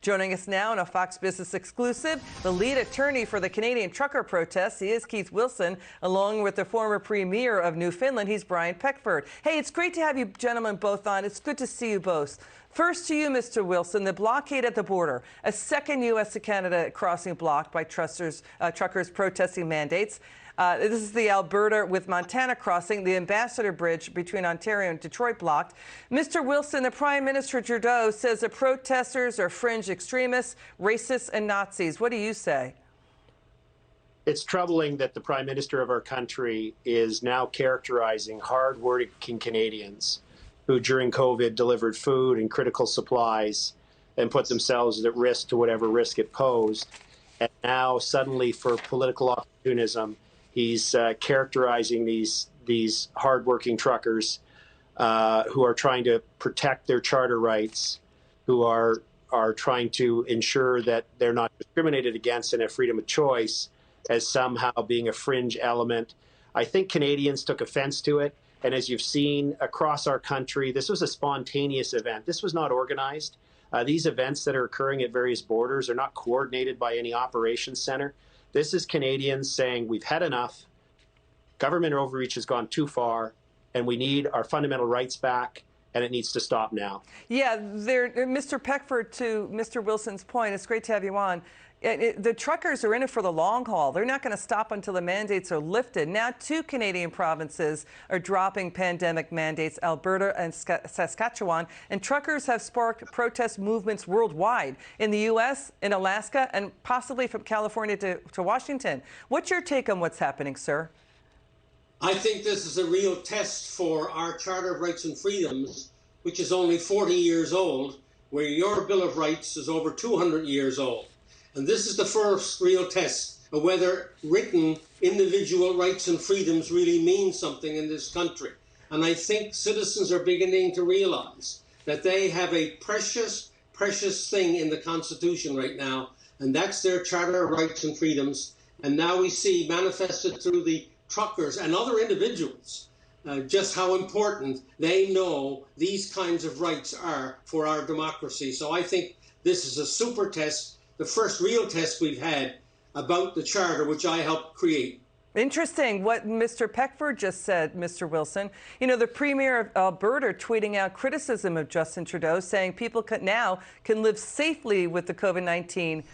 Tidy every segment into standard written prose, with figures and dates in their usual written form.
Joining us now in a Fox Business exclusive, the lead attorney for the Canadian trucker protests. He is Keith Wilson, along with the former Premier of Newfoundland. He's Brian Peckford. Hey, it's great to have you gentlemen both on. It's good to see you both. First to you, Mr. Wilson, the blockade at the border, a second U.S. to Canada crossing blocked by truckers protesting mandates. This is the Alberta with Montana crossing, the Ambassador Bridge between Ontario and Detroit blocked. Mr. Wilson, the Prime Minister Trudeau says the protesters are fringe extremists, racists, and Nazis. What do you say? It's troubling that the Prime Minister of our country is now characterizing hard-working Canadians who during COVID delivered food and critical supplies and put themselves at risk to whatever risk it posed. And now suddenly for political opportunism, he's characterizing these hardworking truckers who are trying to protect their charter rights, who are trying to ensure that they're not discriminated against and have freedom of choice, as somehow being a fringe element. I think Canadians took offense to it. And as you've seen across our country, this was a spontaneous event. This was not organized. These events that are occurring at various borders are not coordinated by any operations center. This is Canadians saying we've had enough, government overreach has gone too far, and we need our fundamental rights back, and it needs to stop now. Yeah, Mr. Peckford, to Mr. Wilson's point, it's great to have you on. The truckers are in it for the long haul. They're not going to stop until the mandates are lifted. Now, 2 Canadian provinces are dropping pandemic mandates, Alberta and Saskatchewan, and truckers have sparked protest movements worldwide, in the U.S., in Alaska, and possibly from California to Washington. What's your take on what's happening, sir? I think this is a real test for our Charter of Rights and Freedoms, which is only 40 years old, where your Bill of Rights is over 200 years old. And this is the first real test of whether written individual rights and freedoms really mean something in this country. And I think citizens are beginning to realize that they have a precious, precious thing in the Constitution right now, and that's their Charter of Rights and Freedoms. And now we see manifested through the truckers and other individuals just how important they know these kinds of rights are for our democracy. So I think this is a super test, the first real test we've had about the Charter, which I helped create. Interesting what Mr. Peckford just said, Mr. Wilson. You know, the Premier of Alberta tweeting out criticism of Justin Trudeau, saying people now can live safely with the COVID-19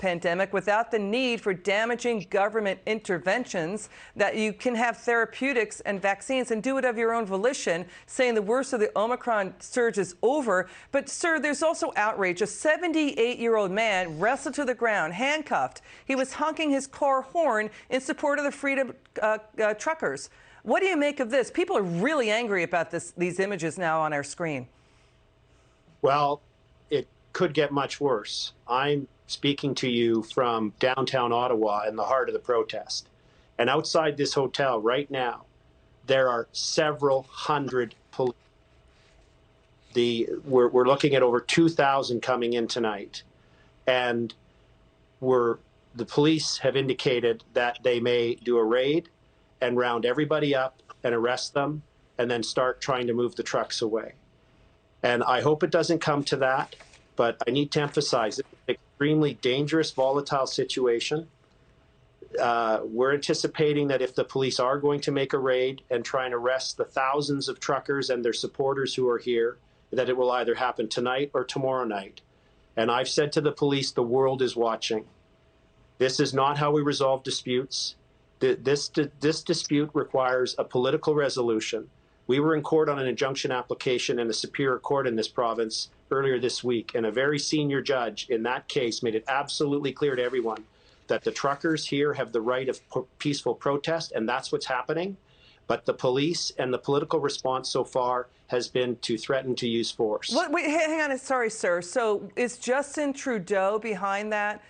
pandemic without the need for damaging government interventions, that you can have therapeutics and vaccines and do it of your own volition, saying the worst of the Omicron surge is over. But, sir, there's also outrage. A 78-year-old man wrestled to the ground, handcuffed. He was honking his car horn in support of the Freedom truckers. What do you make of this? People are really angry about these images now on our screen. Well, it could get much worse. I'm speaking to you from downtown Ottawa in the heart of the protest. And outside this hotel right now, there are several hundred police. We're looking at over 2,000 coming in tonight. And the police have indicated that they may do a raid and round everybody up and arrest them and then start trying to move the trucks away. And I hope it doesn't come to that, but I need to emphasize it's an extremely dangerous, volatile situation. We're anticipating that if the police are going to make a raid and try and arrest the thousands of truckers and their supporters who are here, that it will either happen tonight or tomorrow night. And I've said to the police, the world is watching. This is not how we resolve disputes. This dispute requires a political resolution. We were in court on an injunction application in the Superior Court in this province earlier this week, and a very senior judge in that case made it absolutely clear to everyone that the truckers here have the right of peaceful protest, and that's what's happening. But the police and the political response so far has been to threaten to use force. Wait, hang on. Sorry, sir. So is Justin Trudeau behind that?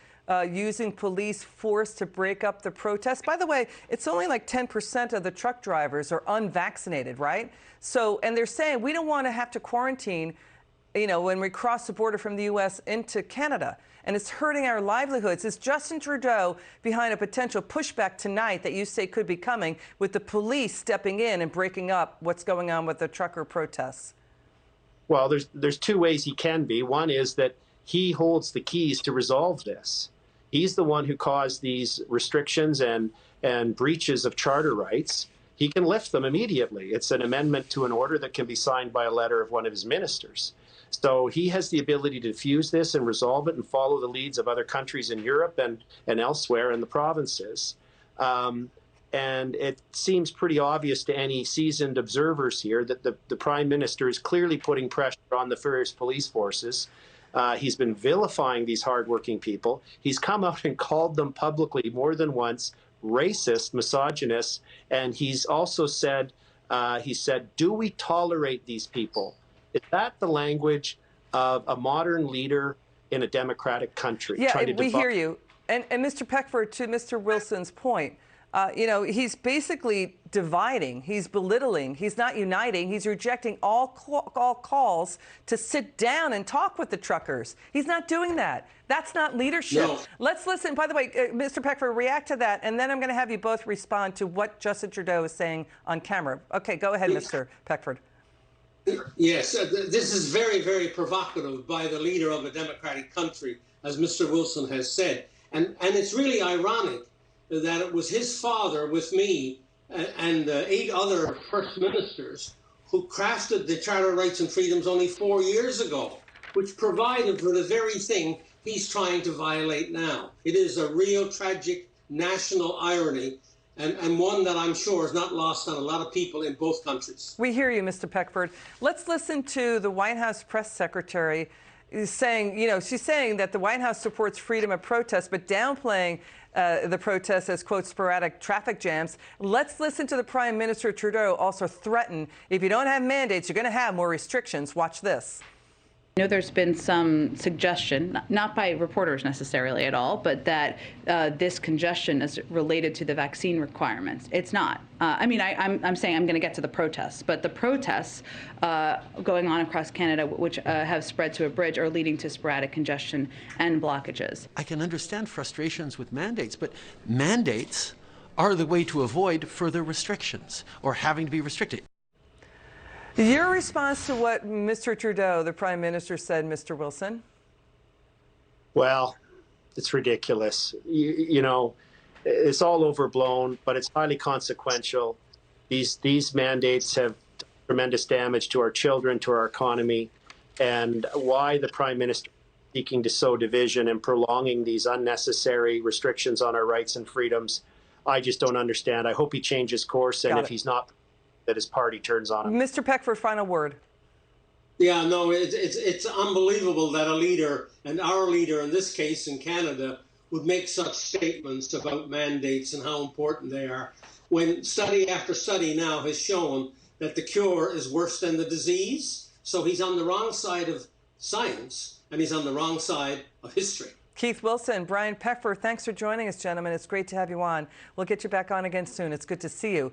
Using police force to break up the protest. By the way, it's only like 10% of the truck drivers are unvaccinated, right? So, and they're saying we don't want to have to quarantine, you know, when we cross the border from the U.S. into Canada, and it's hurting our livelihoods. Is Justin Trudeau behind a potential pushback tonight that you say could be coming, with the police stepping in and breaking up what's going on with the trucker protests? Well, there's 2 ways he can be. One is that he holds the keys to resolve this. He's the one who caused these restrictions and breaches of charter rights. He can lift them immediately. It's an amendment to an order that can be signed by a letter of one of his ministers. So he has the ability to diffuse this and resolve it and follow the leads of other countries in Europe and elsewhere in the provinces. And it seems pretty obvious to any seasoned observers here that the Prime Minister is clearly putting pressure on the various police forces. He's been vilifying these hardworking people. He's come out and called them publicly more than once racist, misogynist, and he's also said, do we tolerate these people? Is that the language of a modern leader in a democratic country? Yeah, we hear you. And Mr. Peckford, to Mr. Wilson's point, he's basically dividing, he's belittling, he's not uniting, he's rejecting all calls to sit down and talk with the truckers. He's not doing that. That's not leadership. No. Let's listen. By the way, Mr. Peckford, react to that, and then I'm going to have you both respond to what Justin Trudeau is saying on camera. Okay, go ahead, Mr. Peckford. Yes, this is very, very provocative by the leader of a democratic country, as Mr. Wilson has said. And it's really ironic that it was his father with me and 8 other first ministers who crafted the Charter of Rights and Freedoms only 4 years ago, which provided for the very thing he's trying to violate now. It is a real tragic national irony, and one that I'm sure is not lost on a lot of people in both countries. We hear you, Mr. Peckford. Let's listen to the White House press secretary saying, she's saying that the White House supports freedom of protest, but downplaying the protests as, quote, sporadic traffic jams. Let's listen to the Prime Minister Trudeau also threaten, if you don't have mandates, you're going to have more restrictions. Watch this. I know there's been some suggestion, not by reporters necessarily at all, but that this congestion is related to the vaccine requirements. It's not. I'm saying I'm going to get to the protests, but the protests going on across Canada, which have spread to a bridge, are leading to sporadic congestion and blockages. I can understand frustrations with mandates, but mandates are the way to avoid further restrictions or having to be restricted. Your response to what Mr. Trudeau, the Prime Minister, said, Mr. Wilson? Well, it's ridiculous. It's all overblown, but it's highly consequential. These mandates have tremendous damage to our children, to our economy, and why the Prime Minister is seeking to sow division and prolonging these unnecessary restrictions on our rights and freedoms, I just don't understand. I hope he changes course, and if he's not, that his party turns on him. Mr. Peckford, final word. Yeah, no, it's unbelievable that a leader, and our leader in this case in Canada, would make such statements about mandates and how important they are, when study after study now has shown that the cure is worse than the disease. So he's on the wrong side of science, and he's on the wrong side of history. Keith Wilson, Brian Peckford, thanks for joining us, gentlemen. It's great to have you on. We'll get you back on again soon. It's good to see you.